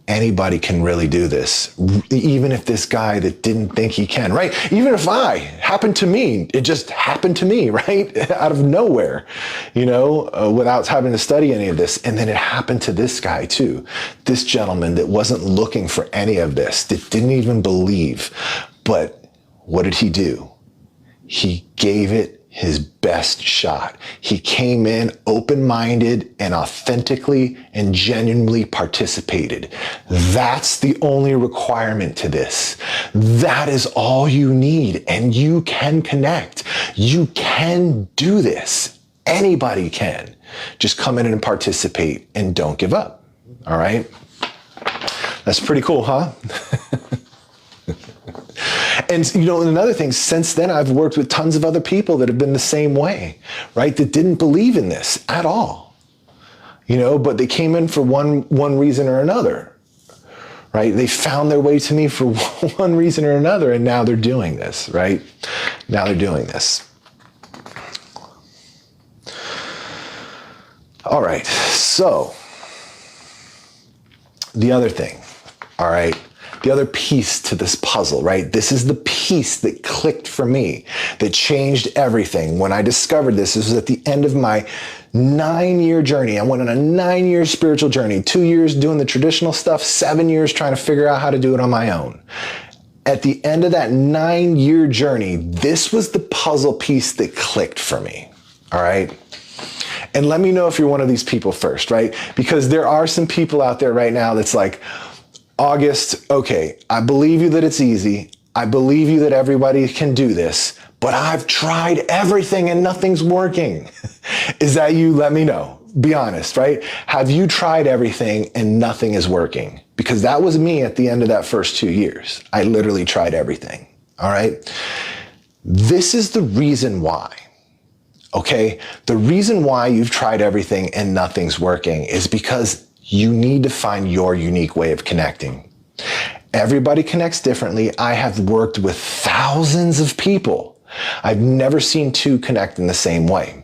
anybody can really do this. Even if this guy that didn't think he can, right? Even if it just happened to me, right? Out of nowhere, without having to study any of this. And then it happened to this guy too. This gentleman that wasn't looking for any of this, that didn't even believe. But what did he do? He gave it his best shot. He came in open-minded and authentically and genuinely participated. That's the only requirement to this. That is all you need, and you can connect. You can do this. Anybody can. Just come in and participate and don't give up. All right? That's pretty cool, huh? And, another thing, since then, I've worked with tons of other people that have been the same way, right? That didn't believe in this at all, but they came in for one reason or another, right? They found their way to me for one reason or another, and now they're doing this, right? Now they're doing this. All right, so the other thing, all right, the other piece to this puzzle, right? This is the piece that clicked for me, that changed everything. When I discovered this was at the end of my 9-year journey. I went on a 9-year spiritual journey, 2 years doing the traditional stuff, 7 years trying to figure out how to do it on my own. At the end of that 9-year journey, this was the puzzle piece that clicked for me, all right? And let me know if you're one of these people first, right? Because there are some people out there right now that's like, August, okay, I believe you that it's easy. I believe you that everybody can do this, but I've tried everything and nothing's working. Is that you? Let me know. Be honest, right? Have you tried everything and nothing is working? Because that was me at the end of that first 2 years. I literally tried everything, all right? This is the reason why. Okay, the reason why you've tried everything and nothing's working is because you need to find your unique way of connecting. Everybody connects differently. I have worked with thousands of people. I've never seen two connect in the same way.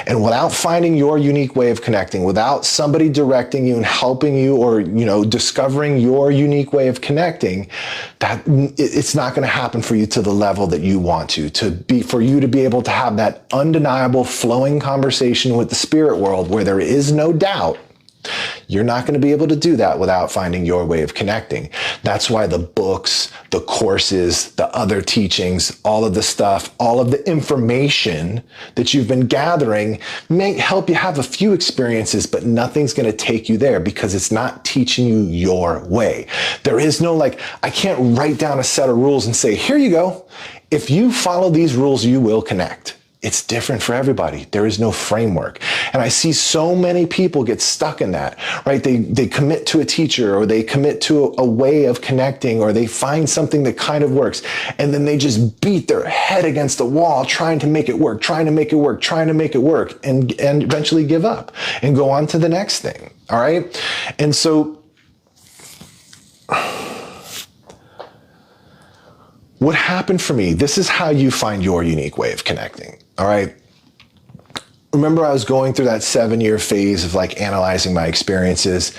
And without finding your unique way of connecting, without somebody directing you and helping you or, discovering your unique way of connecting, that it's not going to happen for you to the level that you want for you to be able to have that undeniable flowing conversation with the spirit world where there is no doubt. You're not going to be able to do that without finding your way of connecting. That's why the books, the courses, the other teachings, all of the stuff, all of the information that you've been gathering may help you have a few experiences, but nothing's going to take you there because it's not teaching you your way. There is no I can't write down a set of rules and say, here you go. If you follow these rules, you will connect. It's different for everybody. There is no framework. And I see so many people get stuck in that, right? They commit to a teacher or they commit to a way of connecting or they find something that kind of works. And then they just beat their head against the wall trying to make it work, trying to make it work, trying to make it work, and eventually give up and go on to the next thing. All right. And so what happened for me, this is how you find your unique way of connecting. All right. Remember, I was going through that 7-year phase of analyzing my experiences.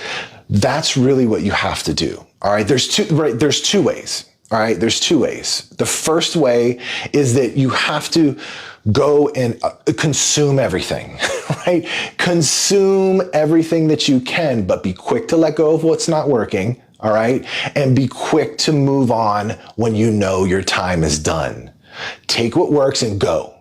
That's really what you have to do. All right. There's two ways. All right. There's 2 ways. The first way is that you have to go and consume everything, right? Consume everything that you can, but be quick to let go of what's not working. All right. And be quick to move on when you know your time is done. Take what works and go.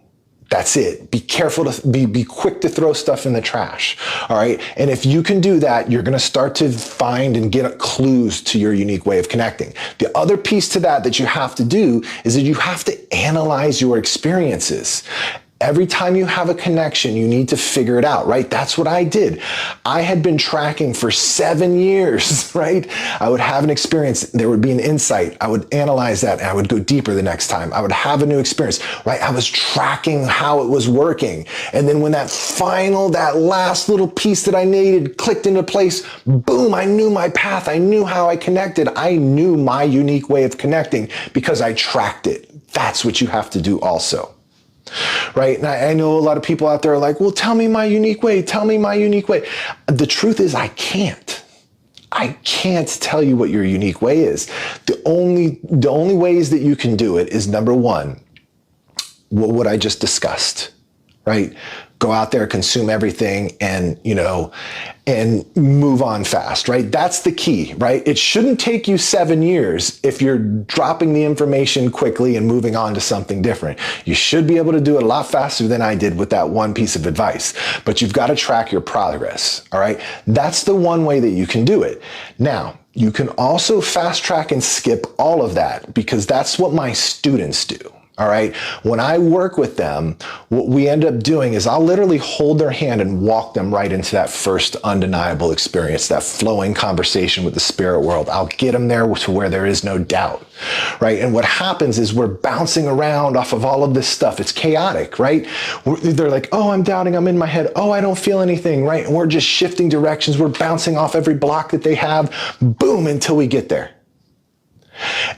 That's it. Be careful to be quick to throw stuff in the trash. All right. And if you can do that, you're going to start to find and get clues to your unique way of connecting. The other piece to that you have to do is that you have to analyze your experiences. Every time you have a connection, you need to figure it out, right? That's what I did. I had been tracking for 7 years, right? I would have an experience. There would be an insight. I would analyze that and I would go deeper the next time. I would have a new experience, right? I was tracking how it was working. And then when that last little piece that I needed clicked into place, boom, I knew my path. I knew how I connected. I knew my unique way of connecting because I tracked it. That's what you have to do also. Right? And I know a lot of people out there are like, well, tell me my unique way. Tell me my unique way. The truth is I can't tell you what your unique way is. The only ways that you can do it is, number one, what I just discussed, right? Go out there, consume everything, and move on fast, right? That's the key, right? It shouldn't take you 7 years if you're dropping the information quickly and moving on to something different. You should be able to do it a lot faster than I did with that one piece of advice, but you've got to track your progress, all right? That's the one way that you can do it. Now, you can also fast track and skip all of that because that's what my students do. All right. When I work with them, what we end up doing is I'll literally hold their hand and walk them right into that first undeniable experience, that flowing conversation with the spirit world. I'll get them there to where there is no doubt, right? And what happens is we're bouncing around off of all of this stuff. It's chaotic, right? They're like, oh, I'm doubting, I'm in my head. Oh, I don't feel anything, right? And we're just shifting directions. We're bouncing off every block that they have, boom, until we get there.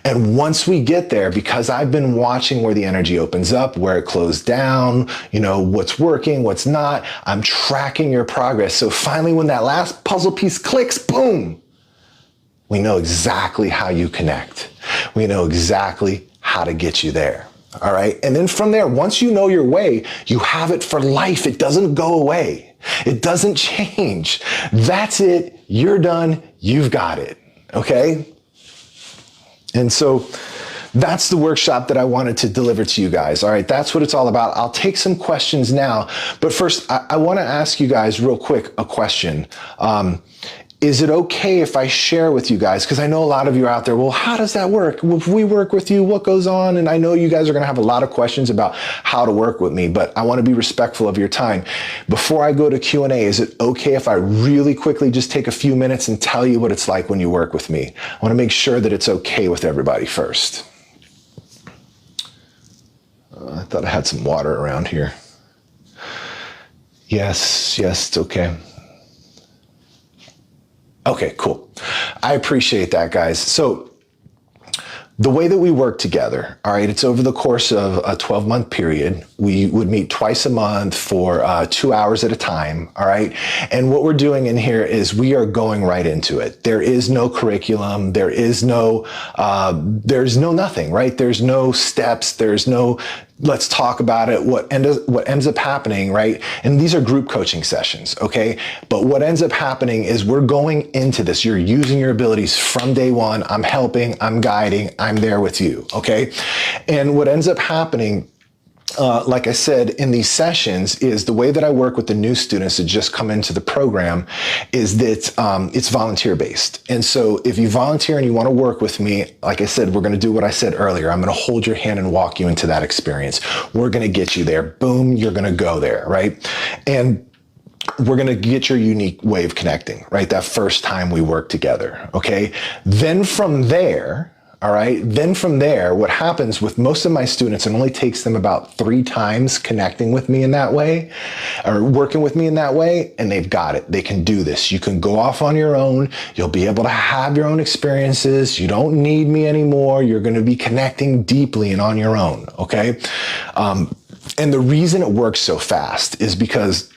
And once we get there, because I've been watching where the energy opens up, where it closed down, what's working, what's not, I'm tracking your progress. So finally, when that last puzzle piece clicks, boom, we know exactly how you connect. We know exactly how to get you there. All right. And then from there, once you know your way, you have it for life. It doesn't go away. It doesn't change. That's it. You're done. You've got it. Okay. And so that's the workshop that I wanted to deliver to you guys. All right, that's what it's all about. I'll take some questions now, but first I want to ask you guys real quick a question. Is it okay if I share with you guys? Because I know a lot of you are out there, well, how does that work? If we work with you, what goes on? And I know you guys are going to have a lot of questions about how to work with me, but I want to be respectful of your time. Before I go to Q&A, is it okay if I really quickly just take a few minutes and tell you what it's like when you work with me? I want to make sure that it's okay with everybody first. I thought I had some water around here. Yes, it's okay. Okay, cool. I appreciate that, guys. So the way that we work together, all right, it's over the course of a 12-month period. We would meet twice a month for 2 hours at a time, all right? And what we're doing in here is we are going right into it. There is no curriculum. There is no nothing, right? There's no steps. There's no let's talk about it, what ends up happening, right? And these are group coaching sessions, okay? But what ends up happening is we're going into this. You're using your abilities from day one. I'm helping, I'm guiding, I'm there with you, okay? And what ends up happening, like I said, in these sessions is the way that I work with the new students that just come into the program is that it's volunteer based. And so if you volunteer and you want to work with me, like I said, we're going to do what I said earlier. I'm going to hold your hand and walk you into that experience. We're going to get you there. Boom, you're going to go there, right? And we're going to get your unique way of connecting, right? That first time we work together, okay? Then from there, all right. Then from there, what happens with most of my students, it only takes them about 3 times connecting with me in that way or working with me in that way, and they've got it. They can do this. You can go off on your own. You'll be able to have your own experiences. You don't need me anymore. You're going to be connecting deeply and on your own. Okay. And the reason it works so fast is because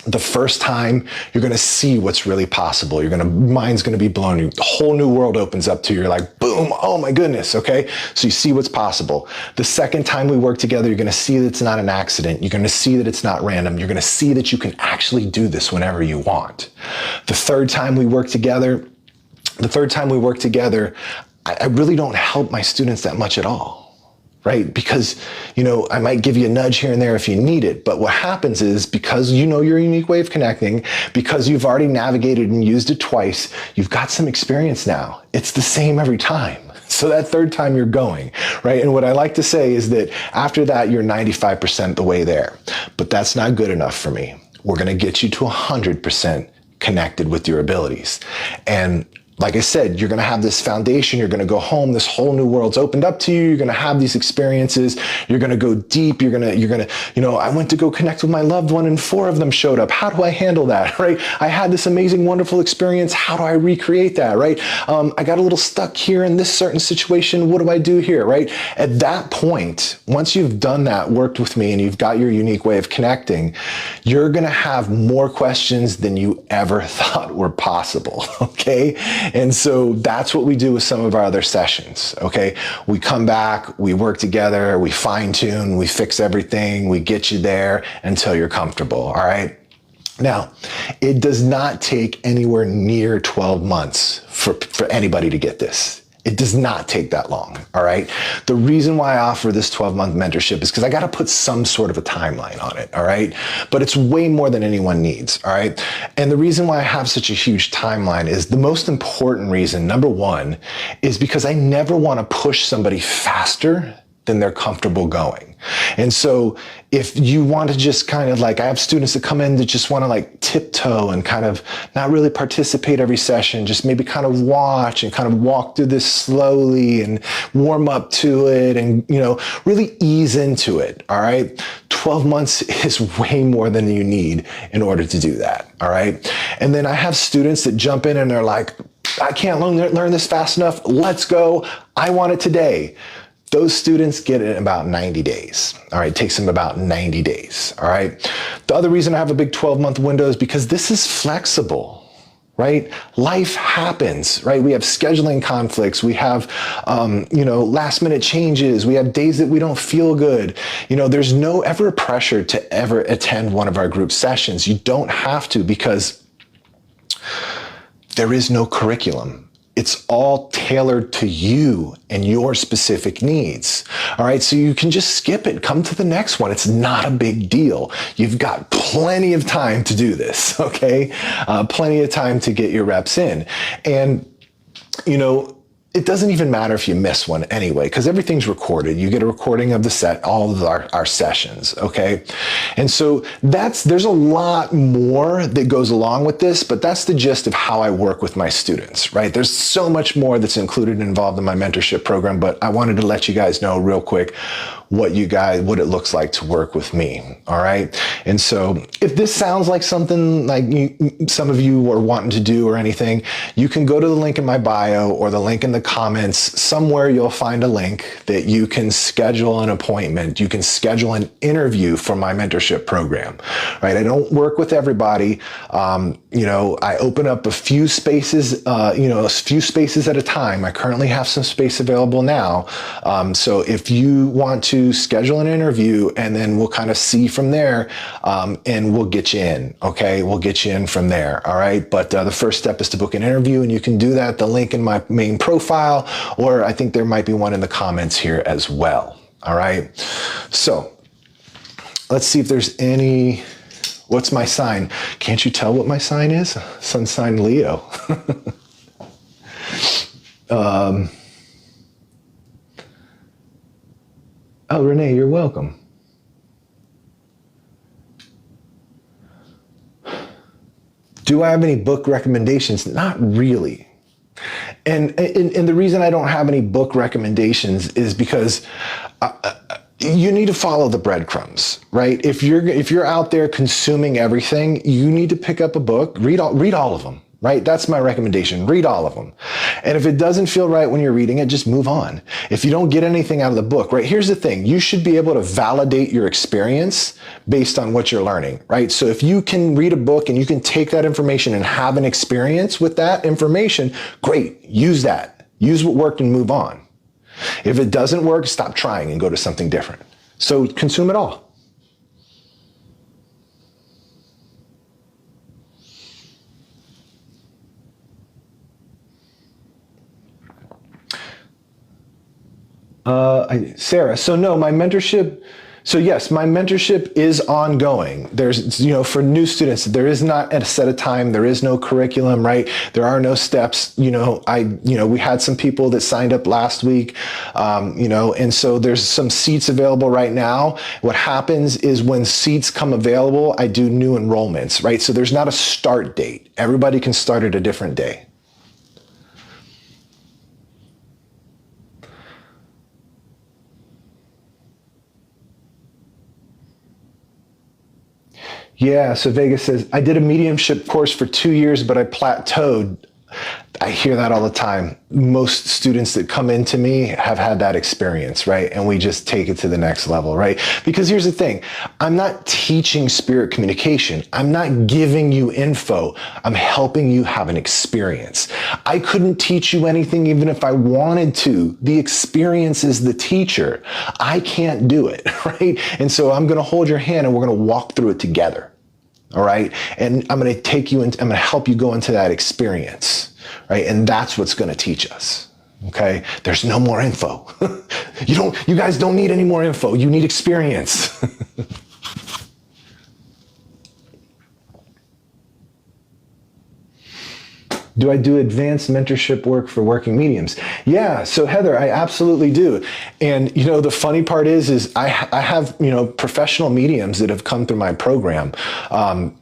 the first time you're going to see what's really possible. Mind's going to be blown. A whole new world opens up to you. You're like, boom. Oh my goodness. Okay. So you see what's possible. The second time we work together, you're going to see that it's not an accident. You're going to see that it's not random. You're going to see that you can actually do this whenever you want. The third time we work together, I really don't help my students that much at all. Right? Because, I might give you a nudge here and there if you need it. But what happens is because you know your unique way of connecting, because you've already navigated and used it twice, you've got some experience now. It's the same every time. So that third time you're going, right? And what I like to say is that after that, you're 95% the way there. But that's not good enough for me. We're going to get you to 100% connected with your abilities. And like I said, you're going to have this foundation. You're going to go home. This whole new world's opened up to you. You're going to have these experiences. You're going to go deep. You're going to, I went to go connect with my loved one and 4 of them showed up. How do I handle that? Right? I had this amazing, wonderful experience. How do I recreate that? Right? I got a little stuck here in this certain situation. What do I do here? Right? At that point, once you've done that, worked with me, and you've got your unique way of connecting, you're going to have more questions than you ever thought were possible. Okay. And so that's what we do with some of our other sessions, okay? We come back, we work together, we fine tune, we fix everything, we get you there until you're comfortable, all right? Now, it does not take anywhere near 12 months for anybody to get this. It does not take that long, all right? The reason why I offer this 12-month mentorship is because I got to put some sort of a timeline on it, all right? But it's way more than anyone needs, all right? And the reason why I have such a huge timeline is the most important reason, number one, is because I never want to push somebody faster then they're comfortable going. And so if you want to just kind of like, I have students that come in that just want to like tiptoe and kind of not really participate every session, just maybe kind of watch and kind of walk through this slowly and warm up to it and, you know, really ease into it. All right. 12 months is way more than you need in order to do that. All right. And then I have students that jump in and they're like, I can't learn this fast enough. Let's go. I want it today. Those students get it in about 90 days. All right, it takes them about 90 days. All right. The other reason I have a big 12-month window is because this is flexible, right? Life happens, right? We have scheduling conflicts. We have, last minute changes. We have days that we don't feel good. You know, there's no ever pressure to ever attend one of our group sessions. You don't have to, because there is no curriculum. It's all tailored to you and your specific needs. All right, so you can just skip it. Come to the next one. It's not a big deal. You've got plenty of time to do this, okay? Plenty of time to get your reps in. And, you know, it doesn't even matter if you miss one anyway, because everything's recorded. You get a recording of the set, all of our sessions, okay? And so there's a lot more that goes along with this, but that's the gist of how I work with my students, right? There's so much more that's included and involved in my mentorship program, but I wanted to let you guys know real quick what it looks like to work with me, all right? And so if this sounds like something like some of you are wanting to do or anything, you can go to the link in my bio or the link in the comments. Somewhere you'll find a link that you can schedule an appointment. You can schedule an interview for my mentorship program, right? I don't work with everybody. I open up a few spaces, a few spaces at a time. I currently have some space available now. So if you want to schedule an interview, and then we'll kind of see from there, and we'll get you in, okay? We'll get you in from there, all right? But the first step is to book an interview, and you can do that, the link in my main profile, or I think there might be one in the comments here as well, all right? So let's see if there's any, what's my sign? Can't you tell what my sign is? Sun sign Leo. Oh, Renee, you're welcome. Do I have any book recommendations? Not really. And the reason I don't have any book recommendations is because you need to follow the breadcrumbs, right? If you're out there consuming everything, you need to pick up a book, read all of them. Right? That's my recommendation. Read all of them. And if it doesn't feel right when you're reading it, just move on. If you don't get anything out of the book, right? Here's the thing. You should be able to validate your experience based on what you're learning, right? So if you can read a book and you can take that information and have an experience with that information, great. Use that. Use what worked and move on. If it doesn't work, stop trying and go to something different. So consume it all. Sarah, so no, my mentorship, so yes, my mentorship is ongoing. There's, for new students, there is not a set of time. There is no curriculum, right? There are no steps. We had some people that signed up last week, and so there's some seats available right now. What happens is when seats come available, I do new enrollments, right? So there's not a start date. Everybody can start at a different day. Yeah, so Vegas says, I did a mediumship course for 2 years, but I plateaued. I hear that all the time. Most students that come into me have had that experience, right? And we just take it to the next level, right? Because here's the thing. I'm not teaching spirit communication. I'm not giving you info. I'm helping you have an experience. I couldn't teach you anything even if I wanted to. The experience is the teacher. I can't do it, right? And so I'm going to hold your hand and we're going to walk through it together. All right. And I'm going to take you into, I'm going to help you go into that experience. Right. And that's what's going to teach us. Okay. There's no more info. You guys don't need any more info. You need experience. Do I do advanced mentorship work for working mediums? Yeah. So Heather, I absolutely do. And you know, the funny part is I have, you know, professional mediums that have come through my program,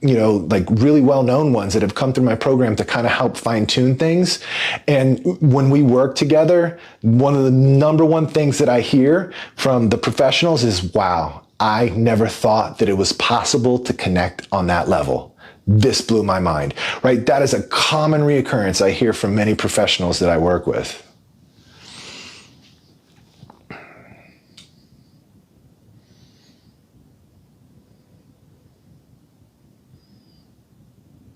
you know, like really well-known ones that have come through my program to kind of help fine tune things. And when we work together, one of the number one things that I hear from the professionals is, wow, I never thought that it was possible to connect on that level. This blew my mind, right? That is a common reoccurrence I hear from many professionals that I work with.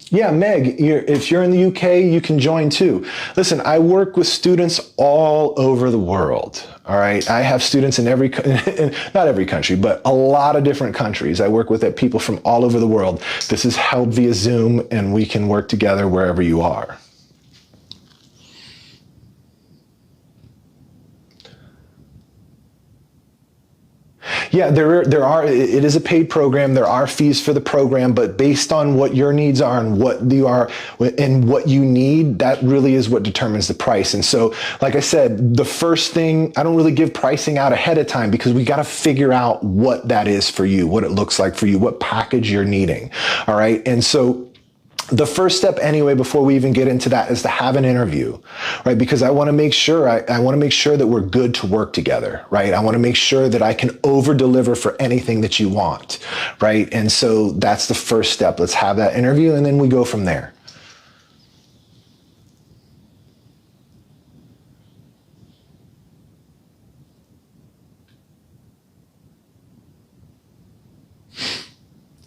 Yeah, Meg, if you're in the UK, you can join too. Listen, I work with students all over the world. All right. I have students in not every country, but a lot of different countries. I work with people from all over the world. This is held via Zoom, and we can work together wherever you are. Yeah, it is a paid program. There are fees for the program, but based on what your needs are and what you need, that really is what determines the price. And so, like I said, the first thing, I don't really give pricing out ahead of time because we got to figure out what that is for you, what it looks like for you, what package you're needing. All right. And so, the first step anyway, before we even get into that, is to have an interview, right? Because I want to make sure, I want to make sure that we're good to work together, right? I want to make sure that I can over deliver for anything that you want, right? And so that's the first step. Let's have that interview and then we go from there.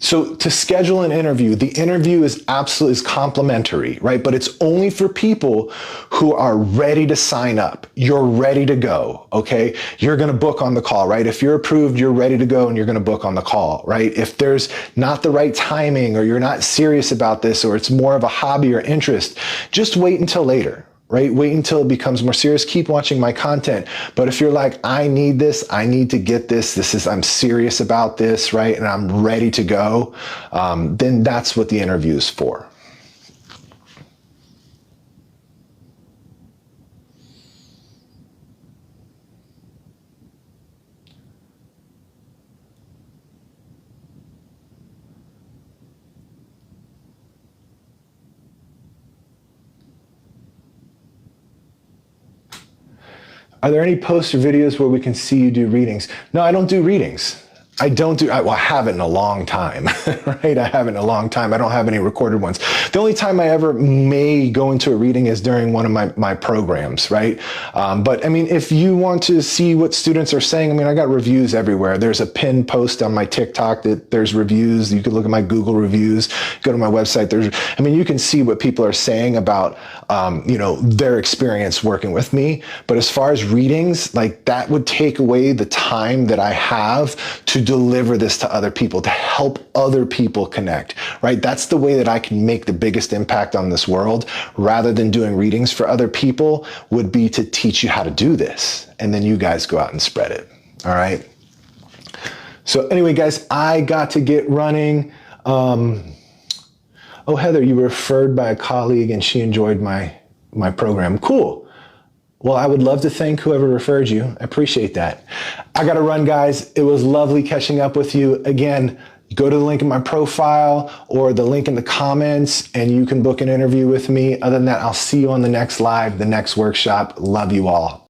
So to schedule an interview, the interview is complimentary, right? But it's only for people who are ready to sign up. You're ready to go, okay? You're gonna book on the call, right? If you're approved, you're ready to go and you're gonna book on the call, right? If there's not the right timing or you're not serious about this or it's more of a hobby or interest, just wait until later. Right? Wait until it becomes more serious. Keep watching my content. But if you're like, I need this, I need to get this, I'm serious about this, right? And I'm ready to go, then that's what the interview is for. Are there any posts or videos where we can see you do readings? No, I don't do readings. I haven't in a long time, right? I haven't in a long time. I don't have any recorded ones. The only time I ever may go into a reading is during one of my programs, right? But I mean, if you want to see what students are saying, I mean, I got reviews everywhere. There's a pinned post on my TikTok that there's reviews. You could look at my Google reviews, go to my website. You can see what people are saying about, their experience working with me. But as far as readings, like that would take away the time that I have to deliver this to other people, to help other people connect, right? That's the way that I can make the biggest impact on this world, rather than doing readings for other people, would be to teach you how to do this. And then you guys go out and spread it. All right. So anyway, guys, I got to get running. Oh, Heather, you were referred by a colleague and she enjoyed my program. Cool. Well, I would love to thank whoever referred you. I appreciate that. I got to run, guys. It was lovely catching up with you. Again, go to the link in my profile or the link in the comments and you can book an interview with me. Other than that, I'll see you on the next live, the next workshop. Love you all.